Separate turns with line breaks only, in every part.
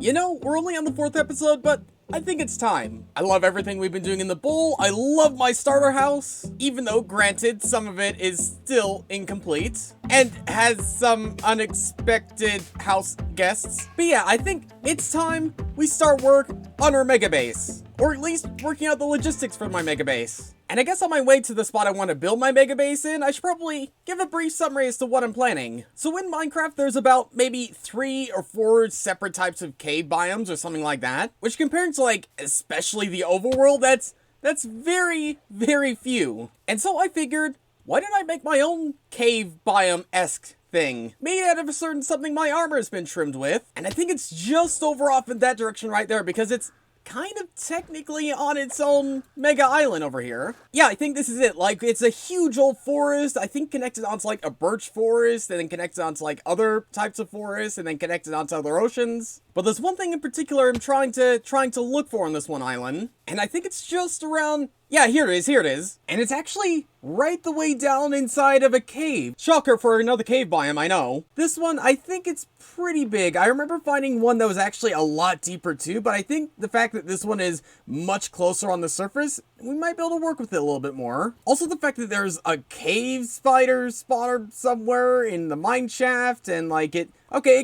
You know, we're only on the 4th episode, but I think it's time. I love everything we've been doing in the bowl. I love my starter house, even though, granted, some of it is still incomplete and has some unexpected house guests. But yeah, I think it's time we start work on our mega base, or at least working out the logistics for my mega base. And I guess on my way to the spot I want to build my mega base in, I should probably give a brief summary as to what I'm planning. So in Minecraft, there's about maybe 3 or 4 separate types of cave biomes or something like that, which compared to like, especially the overworld, that's very, very few. And so I figured, why don't I make my own cave biome-esque thing? Made out of a certain something my armor has been trimmed with, and I think it's just over off in that direction right there because it's kind of technically on its own mega island over here. Yeah, I think this is it. Like, it's a huge old forest, I think connected onto like a birch forest, and then connected onto like other types of forests, and then connected onto other oceans. But there's one thing in particular I'm trying to look for on this one island, and I think it's just around, yeah, here it is. And it's actually right the way down inside of a cave. Shocker for another cave biome, I know. This one, I think it's pretty big. I remember finding one that was actually a lot deeper too, but I think the fact that this one is much closer on the surface, we might be able to work with it a little bit more. Also the fact that there's a cave spider spawner somewhere in the mine shaft, and like it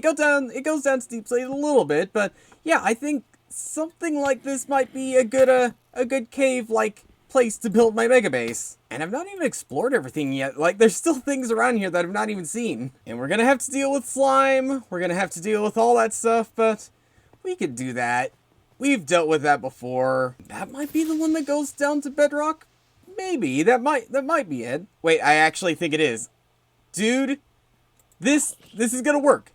goes down steep slate a little bit, but yeah, I think something like this might be a good cave like place to build my mega base. And I've not even explored everything yet. Like, there's still things around here that I've not even seen. And we're gonna have to deal with slime. We're gonna have to deal with all that stuff, but we could do that. We've dealt with that before. That might be the one that goes down to bedrock. Maybe. That might be it. Wait, I actually think it is. Dude, this is gonna work.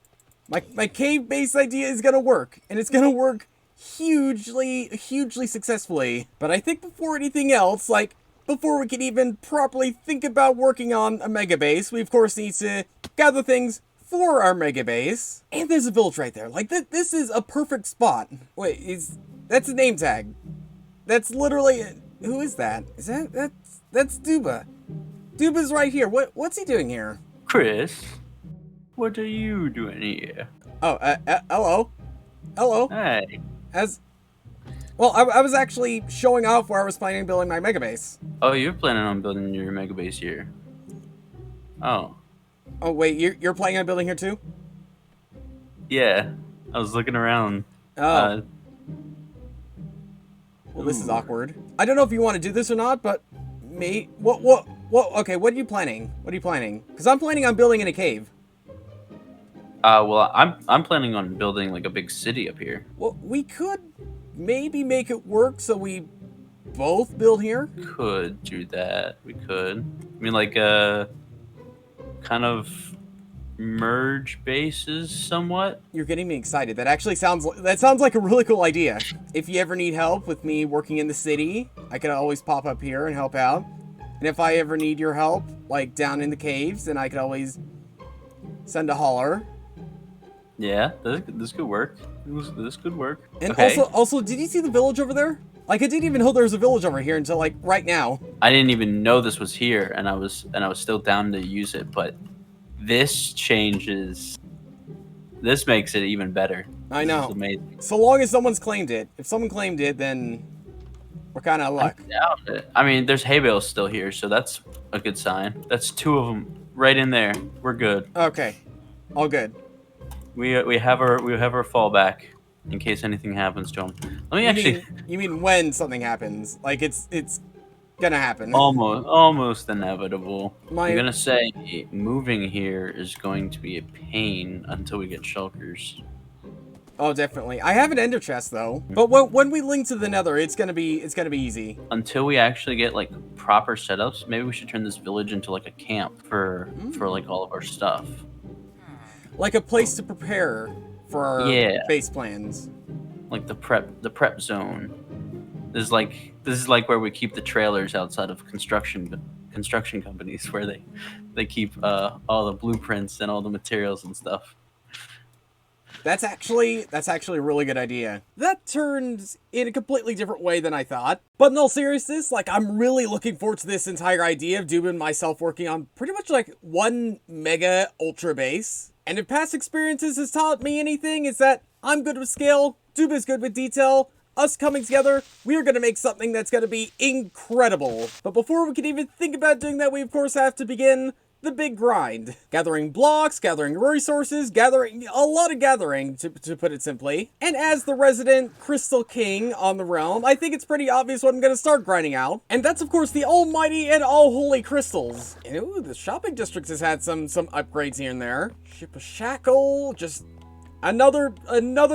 My cave base idea is gonna work. And it's gonna work hugely successfully. But I think before anything else, like, before we can even properly think about working on a mega base, we of course need to gather things for our mega base. And there's a village right there. Like, this is a perfect spot. Wait, that's a name tag. That's literally, who is that? That's Duba. Duba's right here. What's he doing here?
Chris, what are you doing here?
Oh, hello. Hello.
Hey.
Well, I was actually showing off where I was planning on building my mega base.
Oh, you're planning on building your mega base here. Oh.
Oh, wait, you're planning on building here too?
Yeah. I was looking around.
Oh. Well, this is awkward. I don't know if you want to do this or not, but okay, what are you planning? What are you planning? Because I'm planning on building in a cave.
Well, I'm planning on building like a big city up here.
Well, we could maybe make it work so we both build here.
Could do that. We could. I mean, like, kind of merge bases somewhat.
You're getting me excited. That sounds like a really cool idea. If you ever need help with me working in the city, I can always pop up here and help out. And if I ever need your help, like down in the caves, then I could always send a holler.
Yeah, this could work. This could work.
And
okay.
also, did you see the village over there? Like, I didn't even know there was a village over here until like right now.
I didn't even know this was here, and I was still down to use it. But this makes it even better.
I know.
This is amazing.
So long as someone's claimed it. If someone claimed it, then we're kind of luck.
I doubt it. I mean, there's hay bales still here, so that's a good sign. That's 2 of them right in there. We're good.
Okay, all good.
We have our fallback in case anything happens to him.
You mean when something happens? Like it's gonna happen.
Almost inevitable. I'm
My-
gonna say moving here is going to be a pain until we get shulkers.
Oh, definitely. I have an ender chest though, but when we link to the Nether, it's gonna be easy.
Until we actually get like proper setups, maybe we should turn this village into like a camp for like all of our stuff.
Like a place to prepare for our base plans.
Like the prep zone. This is like where we keep the trailers outside of construction companies, where they keep all the blueprints and all the materials and stuff.
That's actually a really good idea. That turned in a completely different way than I thought. But in all seriousness, like, I'm really looking forward to this entire idea of Dubin and myself working on pretty much like one mega ultra base. And if past experiences has taught me anything, it's that I'm good with scale, Doob is good with detail. Us coming together, we are going to make something that's going to be incredible. But before we can even think about doing that, we of course have to begin the big grind. Gathering blocks, gathering resources, gathering a lot of gathering, to put it simply. And as the resident Crystal King on the realm, I think it's pretty obvious what I'm going to start grinding out. And that's of course the almighty and all holy crystals. And ooh, the shopping district has had some upgrades here and there. Ship a shackle, just another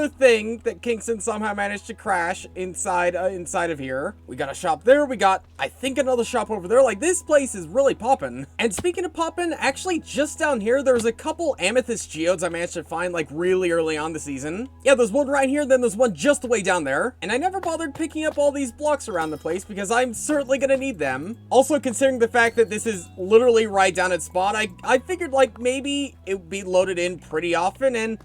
thing that Kingston somehow managed to crash inside of here. We got a shop there. We got, I think, another shop over there. Like, this place is really poppin'. And speaking of poppin', actually, just down here, there's a couple amethyst geodes I managed to find, like, really early on the season. Yeah, there's one right here, then there's one just way down there. And I never bothered picking up all these blocks around the place because I'm certainly gonna need them. Also, considering the fact that this is literally right down at spawn, I figured, like, maybe it would be loaded in pretty often, and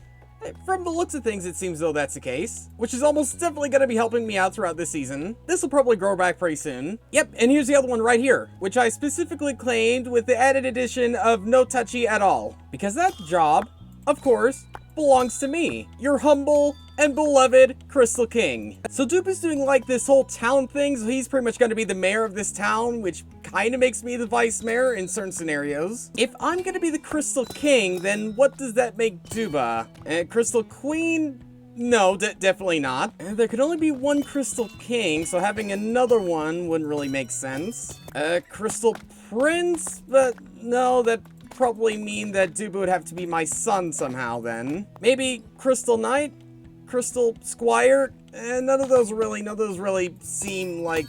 from the looks of things, it seems though that's the case, which is almost definitely going to be helping me out throughout this season. This will probably grow back pretty soon. Yep, and here's the other one right here, which I specifically claimed with the added addition of no touchy at all, because that job, of course, belongs to me, your humble and beloved Crystal King. So Dupe is doing like this whole town thing, so he's pretty much going to be the mayor of this town, which kind of makes me the vice mayor in certain scenarios. If I'm going to be the Crystal King, then what does that make Duba? Crystal Queen? No, definitely not. There could only be one Crystal King, so having another one wouldn't really make sense. Crystal Prince? But no, that probably mean that Duba would have to be my son somehow then. Maybe Crystal Knight? Crystal Squire? None of those really seem like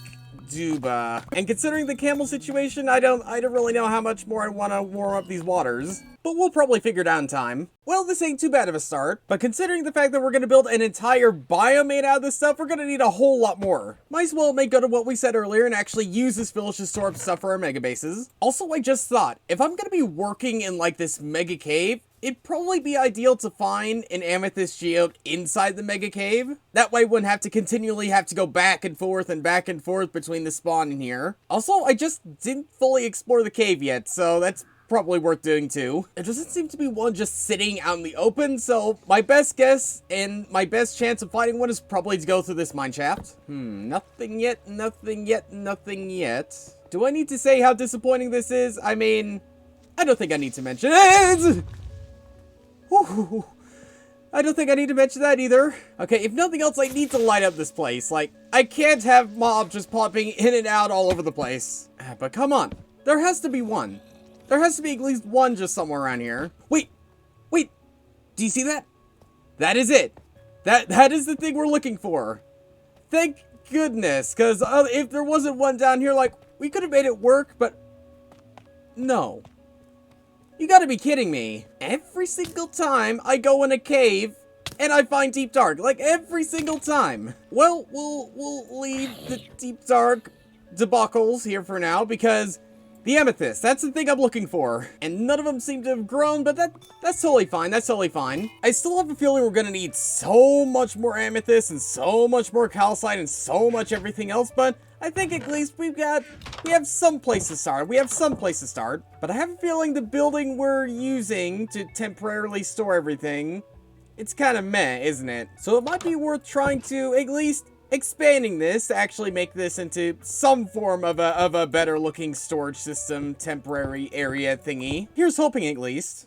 Duba. And considering the camel situation, I don't really know how much more I want to warm up these waters. But we'll probably figure it out in time. Well, this ain't too bad of a start, but considering the fact that we're going to build an entire biome made out of this stuff, we're going to need a whole lot more. Might as well make good of what we said earlier and actually use this village to store up stuff for our mega bases. Also, I just thought, if I'm going to be working in like this mega cave, it'd probably be ideal to find an amethyst geode inside the mega cave. That way I wouldn't have to continually have to go back and forth between the spawn and here. Also, I just didn't fully explore the cave yet, so that's probably worth doing too. There doesn't seem to be one just sitting out in the open, so my best guess and my best chance of finding one is probably to go through this mine shaft. Nothing yet. Do I need to say how disappointing this is? I mean, I don't think I need to mention it. Whew. I don't think I need to mention that either. Okay, if nothing else, I need to light up this place. Like, I can't have mobs just popping in and out all over the place. But come on, there has to be one. There has to be at least one just somewhere around here. Wait, do you see that? That is it. That is the thing we're looking for. Thank goodness, because if there wasn't one down here, like, we could have made it work, but no. You gotta be kidding me. Every single time I go in a cave and I find deep dark, like every single time. Well, we'll leave the deep dark debacles here for now because the amethyst, that's the thing I'm looking for. And none of them seem to have grown, but that's totally fine. That's totally fine. I still have a feeling we're gonna need so much more amethyst and so much more calcite and so much everything else, but I think at least we have some place to start. But I have a feeling the building we're using to temporarily store everything, it's kind of meh, isn't it? So it might be worth trying to at least expanding this to actually make this into some form of a better looking storage system, temporary area thingy. Here's hoping at least.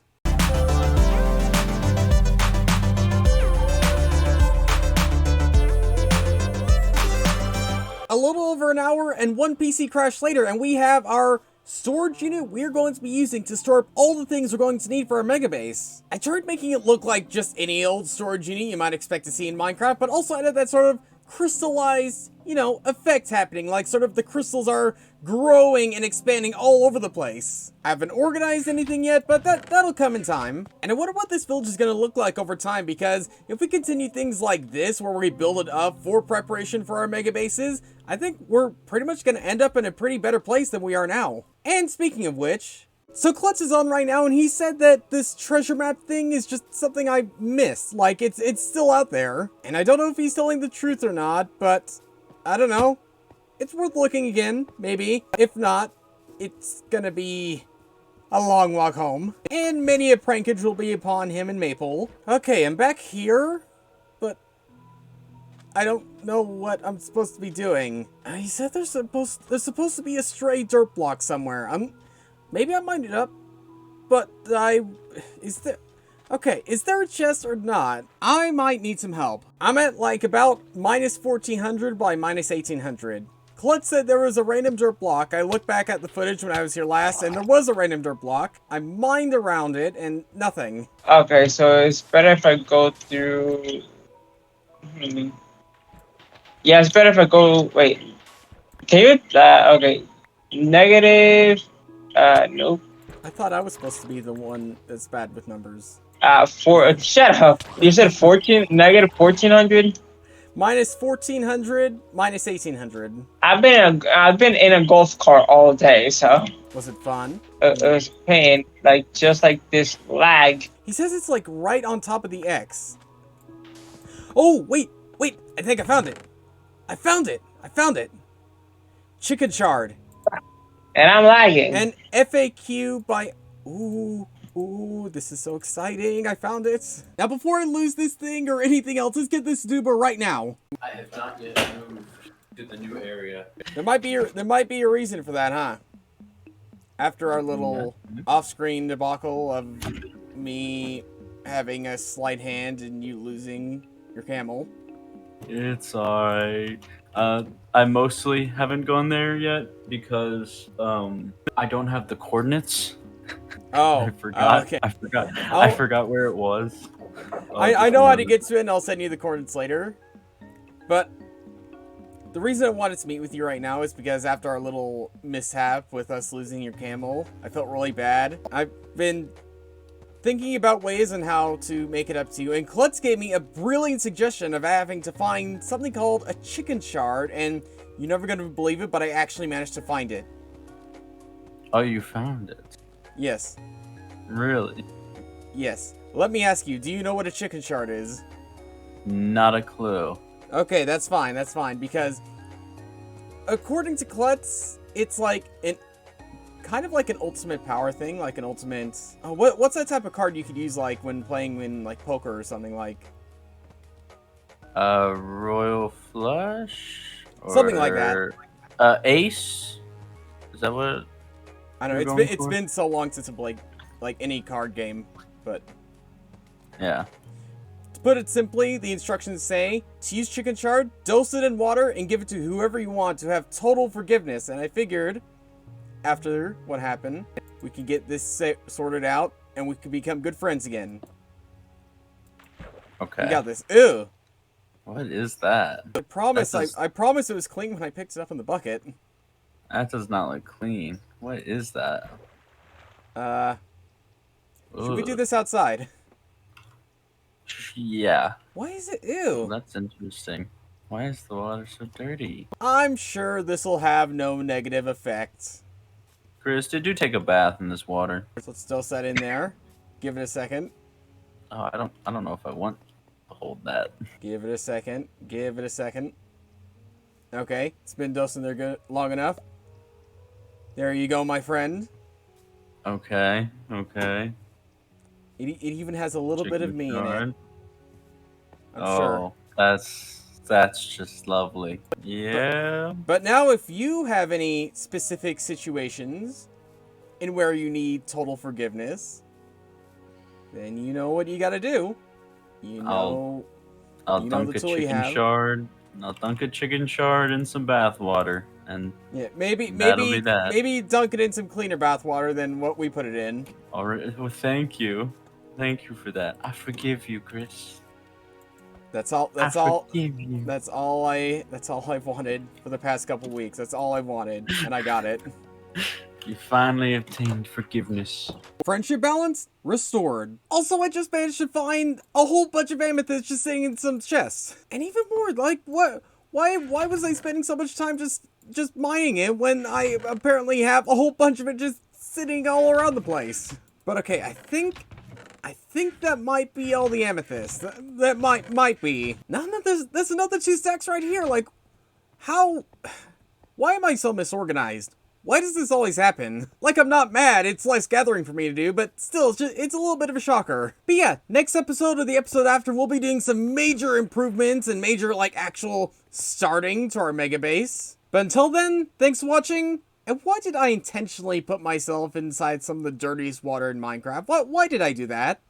A little over an hour and one PC crash later, and we have our storage unit we're going to be using to store up all the things we're going to need for our mega base. I tried making it look like just any old storage unit you might expect to see in Minecraft, but also added that sort of crystallized, effect happening, like sort of the crystals are growing and expanding all over the place. I haven't organized anything yet, but that'll come in time. And I wonder what this village is going to look like over time, because if we continue things like this, where we build it up for preparation for our mega bases, I think we're pretty much going to end up in a pretty better place than we are now. And speaking of which, so Klutz is on right now, and he said that this treasure map thing is just something I missed. Like, it's still out there. And I don't know if he's telling the truth or not, but I don't know. It's worth looking again, maybe. If not, it's gonna be a long walk home. And many a prankage will be upon him and Maple. Okay, I'm back here, but I don't know what I'm supposed to be doing. He said there's supposed to be a stray dirt block somewhere. Maybe I mined it up, but is there a chest or not? I might need some help. I'm at like about minus 1400 by minus 1800. Klutz said there was a random dirt block. I looked back at the footage when I was here last, and there was a random dirt block. I mined around it, and nothing.
Okay, so it's better if I go through... Yeah, it's better if I go... Wait. Can you... okay. Negative... nope.
I thought I was supposed to be the one that's bad with numbers.
Shut up. You said 14... Negative 1400?
Minus 1400, minus 1800.
I've been in a golf cart all day, so...
Was it fun?
It was pain. Like, just like this lag.
He says it's like right on top of the X. Oh, wait. I think I found it. I found it. Chicken shard.
And I'm lagging.
And FAQ by... Ooh, this is so exciting. I found it. Now, before I lose this thing or anything else, let's get this duber right now.
I have not yet moved to the new area.
There might be a reason for that, huh? After our little off-screen debacle of me having a slight hand and you losing your camel.
It's alright. I mostly haven't gone there yet because I don't have the coordinates.
Oh,
I forgot.
okay.
I forgot where it was.
I know how to get to it, and I'll send you the coordinates later. But the reason I wanted to meet with you right now is because after our little mishap with us losing your camel, I felt really bad. I've been thinking about ways on how to make it up to you, and Klutz gave me a brilliant suggestion of having to find something called a chicken shard, and you're never going to believe it, but I actually managed to find it.
Oh, you found it?
Yes.
Really?
Yes. Let me ask you, do you know what a chicken shard is?
Not a clue.
Okay, that's fine, because according to Klutz, it's like kind of like an ultimate power thing, like an ultimate... Oh, what's that type of card you could use, like, when playing in, like, poker or something, like...
Royal Flush?
Something like that.
Ace? Is that what...
I don't know, it's been so long since I played, like, any card game, but...
Yeah.
To put it simply, the instructions say, to use chicken shard, dose it in water and give it to whoever you want to have total forgiveness, and I figured... After what happened, we could get this sorted out, and we could become good friends again.
Okay.
We got this. Ew.
What is that?
I promise it was clean when I picked it up in the bucket.
That does not look clean. What is that?
Should we do this outside?
Yeah.
Why is it ew?
That's interesting. Why is the water so dirty?
I'm sure this will have no negative effects.
Chris, did you take a bath in this water?
So let's still set in there. Give it a second.
Oh, I don't know if I want to hold that.
Give it a second. Okay, it's been dosing there good long enough. There you go, my friend.
Okay.
It even has a little bit of me in it. I'm sure.
That's just lovely. Yeah.
But now if you have any specific situations in where you need total forgiveness, then you know what you gotta do.
I'll dunk a chicken shard. I'll dunk a chicken shard in some bath water, and
yeah, maybe
that.
maybe dunk it in some cleaner bath water than what we put it in.
All right. Well, thank you for that. I forgive you, Chris.
That's all I've wanted for the past couple weeks. That's all I wanted, and I got it.
You finally obtained forgiveness.
Friendship balance restored. Also, I just managed to find a whole bunch of amethysts just sitting in some chests. And even more, like, what? Why was I spending so much time just mining it when I apparently have a whole bunch of it just sitting all around the place? But okay, I think that might be all the amethysts. That might be. No, there's another 2 stacks right here. Like, how? Why am I so misorganized? Why does this always happen? Like, I'm not mad, it's less gathering for me to do, but still, it's a little bit of a shocker. But yeah, next episode or the episode after, we'll be doing some major improvements and major, like, actual starting to our mega base. But until then, thanks for watching. And why did I intentionally put myself inside some of the dirtiest water in Minecraft? Why did I do that?